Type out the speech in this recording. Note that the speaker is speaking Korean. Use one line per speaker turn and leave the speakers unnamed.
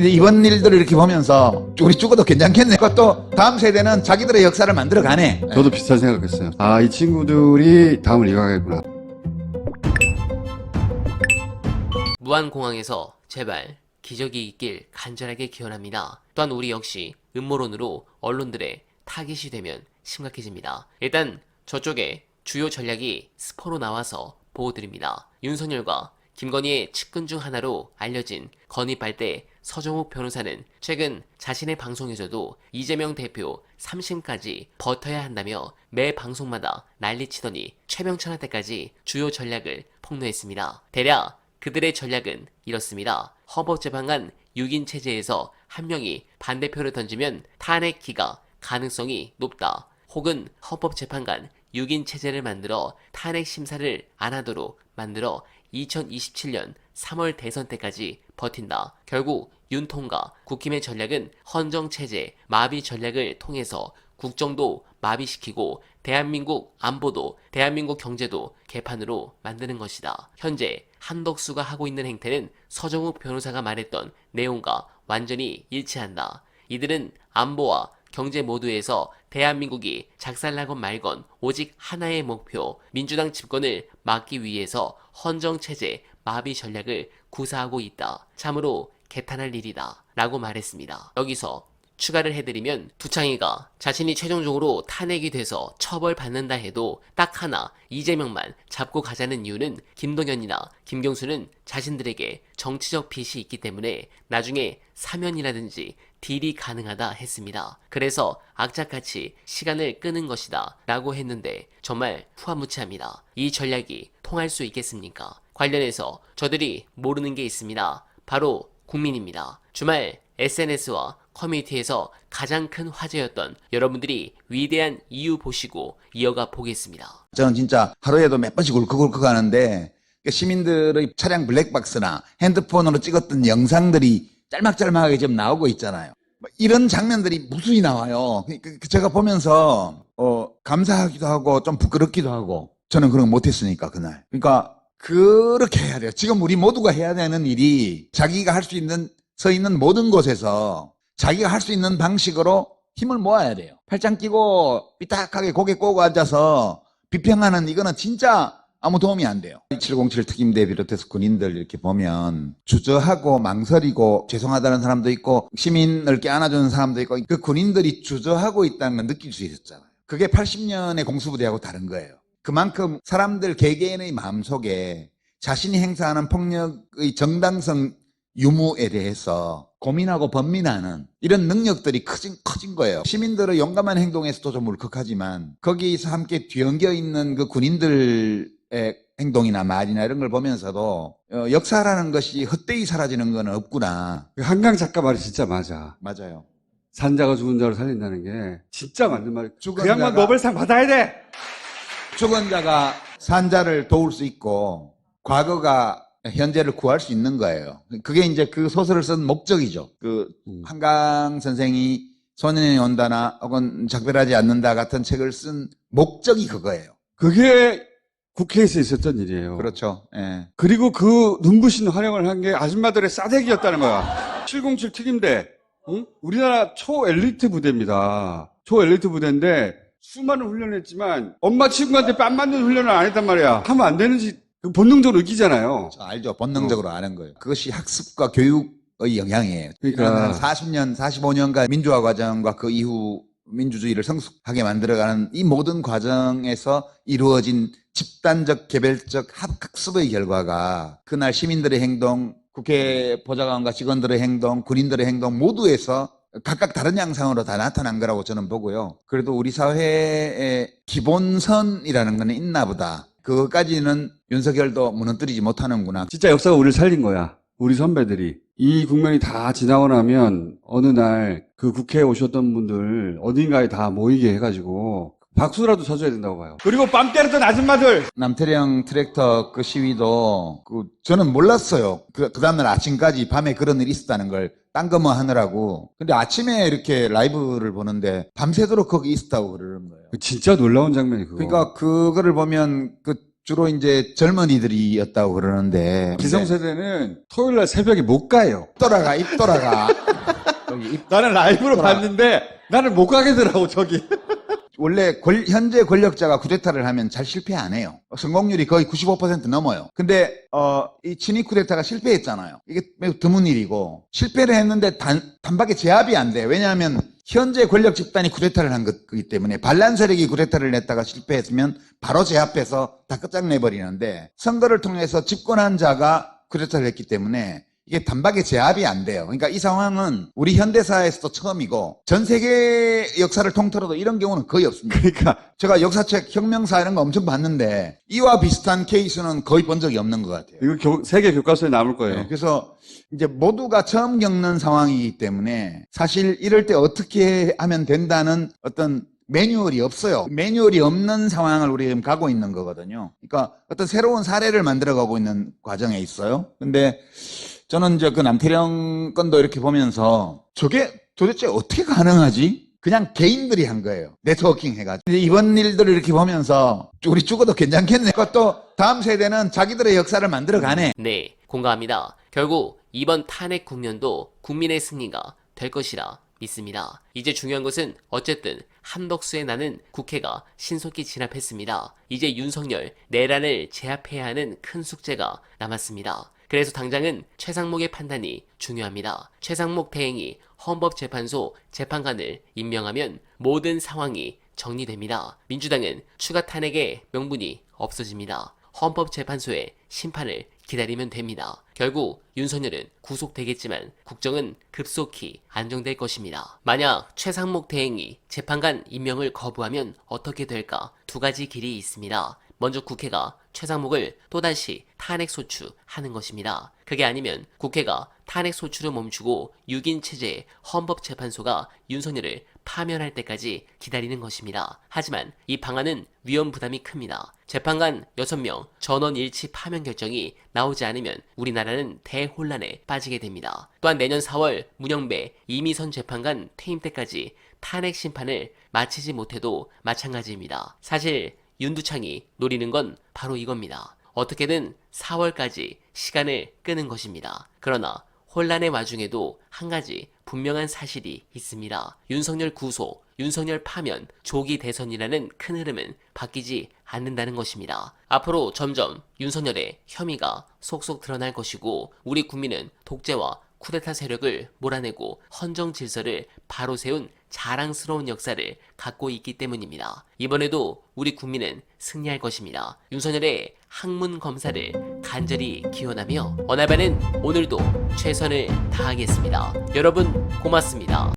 근데 이번 일들을 이렇게 보면서 우리 죽어도 괜찮겠네. 그것도 다음 세대는 자기들의 역사를 만들어가네.
저도 비슷한 생각했어요. 아, 이 친구들이 다음을 이어가겠구나.
무안공항에서 제발 기적이 있길 간절하게 기원합니다. 또한 우리 역시 음모론으로 언론들의 타깃이 되면 심각해집니다. 일단 저쪽에 주요 전략이 스포로 나와서 보호드립니다. 윤석열과 김건희의 측근 중 하나로 알려진 건희 빨대 서정욱 변호사는 최근 자신의 방송에서도 이재명 대표 3심까지 버텨야 한다며 매 방송마다 난리치더니 최병철한테까지 주요 전략을 폭로했습니다. 대략 그들의 전략은 이렇습니다. 헌법재판관 6인 체제에서 한 명이 반대표를 던지면 탄핵기가 가능성이 높다. 혹은 헌법재판관 6인 체제를 만들어 탄핵 심사를 안 하도록 만들어 2027년 3월 대선 때까지 버틴다. 결국 윤통과 국힘의 전략은 헌정체제 마비 전략을 통해서 국정도 마비시키고 대한민국 안보도 대한민국 경제도 개판으로 만드는 것이다. 현재 한덕수가 하고 있는 행태는 서정욱 변호사가 말했던 내용과 완전히 일치한다. 이들은 안보와 경제 모두에서 대한민국이 작살나건 말건 오직 하나의 목표, 민주당 집권을 막기 위해서 헌정체제 마비 전략을 구사하고 있다. 참으로 개탄할 일이다. 라고 말했습니다. 여기서 추가를 해드리면 두창이가 자신이 최종적으로 탄핵이 돼서 처벌받는다 해도 딱 하나 이재명만 잡고 가자는 이유는 김동연이나 김경수는 자신들에게 정치적 빚이 있기 때문에 나중에 사면이라든지 딜이 가능하다 했습니다. 그래서 악착같이 시간을 끄는 것이다 라고 했는데 정말 후한무치합니다. 이 전략이 통할 수 있겠습니까? 관련해서 저들이 모르는 게 있습니다. 바로 국민입니다. 주말 SNS와 커뮤니티에서 가장 큰 화제였던 여러분들이 위대한 이유 보시고 이어가 보겠습니다.
저는 진짜 하루에도 몇 번씩 울컥울컥 하는데 시민들의 차량 블랙박스나 핸드폰으로 찍었던 영상들이 짤막짤막하게 지금 나오고 있잖아요. 이런 장면들이 무수히 나와요. 제가 보면서 감사하기도 하고 좀 부끄럽기도 하고 저는 그런 거 못했으니까 그날. 그러니까 그렇게 해야 돼요. 지금 우리 모두가 해야 되는 일이 자기가 할 수 있는 서 있는 모든 곳에서 자기가 할 수 있는 방식으로 힘을 모아야 돼요. 팔짱 끼고 삐딱하게 고개 꼬고 앉아서 비평하는 이거는 진짜 아무 도움이 안 돼요. 707 특임대 비롯해서 군인들 이렇게 보면 주저하고 망설이고 죄송하다는 사람도 있고 시민을 껴안아주는 사람도 있고 그 군인들이 주저하고 있다는 걸 느낄 수 있었잖아요. 그게 80년의 공수부대하고 다른 거예요. 그만큼 사람들 개개인의 마음속에 자신이 행사하는 폭력의 정당성 유무에 대해서 고민하고 번민하는 이런 능력들이 커진 거예요. 시민들의 용감한 행동에서도 좀 울컥하지만 거기서 함께 뒤엉겨 있는 그 군인들의 행동이나 말이나 이런 걸 보면서도 역사라는 것이 헛되이 사라지는 건 없구나.
한강 작가 말이 진짜 맞아.
맞아요.
산자가 죽은 자를 살린다는 게 진짜 맞는 말이야.
죽은
그 양반
자가-
노벨상 받아야 돼!
죽은 자가 산 자를 도울 수 있고 과거가 현재를 구할 수 있는 거예요. 그게 이제 그 소설을 쓴 목적이죠. 한강 선생이 소년이 온다나 혹은 작별하지 않는다 같은 책을 쓴 목적이 그거예요.
그게 국회에서 있었던 일이에요.
그렇죠. 예.
그리고 그 눈부신 활약을 한 게 아줌마들의 싸대기였다는 거야. 707 특임대. 응? 우리나라 초엘리트 부대입니다. 초엘리트 부대인데 수많은 훈련을 했지만 엄마 친구한테 뺨 맞는 훈련을 안 했단 말이야. 하면 안 되는지 본능적으로 느끼잖아요.
알죠. 본능적으로 아는 거예요. 그것이 학습과 교육의 영향이에요.
그러니까
40년, 45년간 민주화 과정과 그 이후 민주주의를 성숙하게 만들어가는 이 모든 과정에서 이루어진 집단적, 개별적 학습의 결과가 그날 시민들의 행동, 국회 보좌관과 직원들의 행동, 군인들의 행동 모두에서 각각 다른 양상으로 다 나타난 거라고 저는 보고요. 그래도 우리 사회의 기본선이라는 건 있나 보다. 그것까지는 윤석열도 무너뜨리지 못하는구나.
진짜 역사가 우리를 살린 거야. 우리 선배들이. 이 국면이 다 지나고 나면 어느 날 그 국회에 오셨던 분들 어딘가에 다 모이게 해가지고 박수라도 쳐줘야 된다고 봐요. 그리고 뺨 때렸던 아줌마들!
남태령 트랙터 그 시위도 저는 몰랐어요. 그 다음날 아침까지 밤에 그런 일이 있었다는 걸 딴거뭐 하느라고. 근데 아침에 이렇게 라이브를 보는데 밤새도록 거기 있었다고 그러는 거예요.
진짜 놀라운 장면이 그거.
그러니까 그거를 보면 그 주로 이제 젊은이들이었다고 그러는데
기성세대는 토요일 날 새벽에 못 가요.
입 돌아가. 여기 입
나는 라이브로
돌아.
봤는데 나는 못 가겠더라고 저기.
원래 현재 권력자가 쿠데타를 하면 잘 실패 안 해요. 성공률이 거의 95% 넘어요. 근데 이 친위 쿠데타가 실패했잖아요. 이게 매우 드문 일이고 실패를 했는데 단박에 제압이 안 돼요. 왜냐하면 현재 권력 집단이 쿠데타를 한 거기 때문에 반란 세력이 쿠데타를 냈다가 실패했으면 바로 제압해서 다 끝장내버리는데 선거를 통해서 집권한 자가 쿠데타를 했기 때문에 이게 단박에 제압이 안 돼요. 그러니까 이 상황은 우리 현대사에서도 처음이고 전 세계 역사를 통틀어도 이런 경우는 거의 없습니다.
그러니까
제가 역사책, 혁명사 이런 거 엄청 봤는데 이와 비슷한 케이스는 거의 본 적이 없는 것 같아요.
이거 세계 교과서에 남을 거예요.
네, 그래서 이제 모두가 처음 겪는 상황이기 때문에 사실 이럴 때 어떻게 하면 된다는 어떤 매뉴얼이 없어요. 매뉴얼이 없는 상황을 우리 지금 가고 있는 거거든요. 그러니까 어떤 새로운 사례를 만들어가고 있는 과정에 있어요. 근데 저는 이제 그 남태령 건도 이렇게 보면서 저게 도대체 어떻게 가능하지? 그냥 개인들이 한 거예요. 네트워킹 해가지고. 근데 이번 일들을 이렇게 보면서 우리 죽어도 괜찮겠네. 또 다음 세대는 자기들의 역사를 만들어 가네.
네, 공감합니다. 결국 이번 탄핵 국면도 국민의 승리가 될 것이라 믿습니다. 이제 중요한 것은 어쨌든 한덕수에 나는 국회가 신속히 진압했습니다. 이제 윤석열 내란을 제압해야 하는 큰 숙제가 남았습니다. 그래서 당장은 최상목의 판단이 중요합니다. 최상목 대행이 헌법재판소 재판관을 임명하면 모든 상황이 정리됩니다. 민주당은 추가 탄핵의 명분이 없어집니다. 헌법재판소의 심판을 기다리면 됩니다. 결국 윤석열은 구속되겠지만 국정은 급속히 안정될 것입니다. 만약 최상목 대행이 재판관 임명을 거부하면 어떻게 될까? 두 가지 길이 있습니다. 먼저 국회가 최상목을 또다시 탄핵 소추하는 것입니다. 그게 아니면 국회가 탄핵 소추를 멈추고 6인 체제의 헌법재판소가 윤석열을 파면할 때까지 기다리는 것입니다. 하지만 이 방안은 위험 부담이 큽니다. 재판관 6명 전원 일치 파면 결정이 나오지 않으면 우리나라는 대혼란에 빠지게 됩니다. 또한 내년 4월 문영배, 이미선 재판관 퇴임 때까지 탄핵 심판을 마치지 못해도 마찬가지입니다. 사실 윤두창이 노리는 건 바로 이겁니다. 어떻게든 4월까지 시간을 끄는 것입니다. 그러나 혼란의 와중에도 한 가지 분명한 사실이 있습니다. 윤석열 구속, 윤석열 파면, 조기 대선이라는 큰 흐름은 바뀌지 않는다는 것입니다. 앞으로 점점 윤석열의 혐의가 속속 드러날 것이고 우리 국민은 독재와 쿠데타 세력을 몰아내고 헌정 질서를 바로 세운 자랑스러운 역사를 갖고 있기 때문입니다. 이번에도 우리 국민은 승리할 것입니다. 윤석열의 학문 검사를 간절히 기원하며 어날바는 오늘도 최선을 다하겠습니다. 여러분 고맙습니다.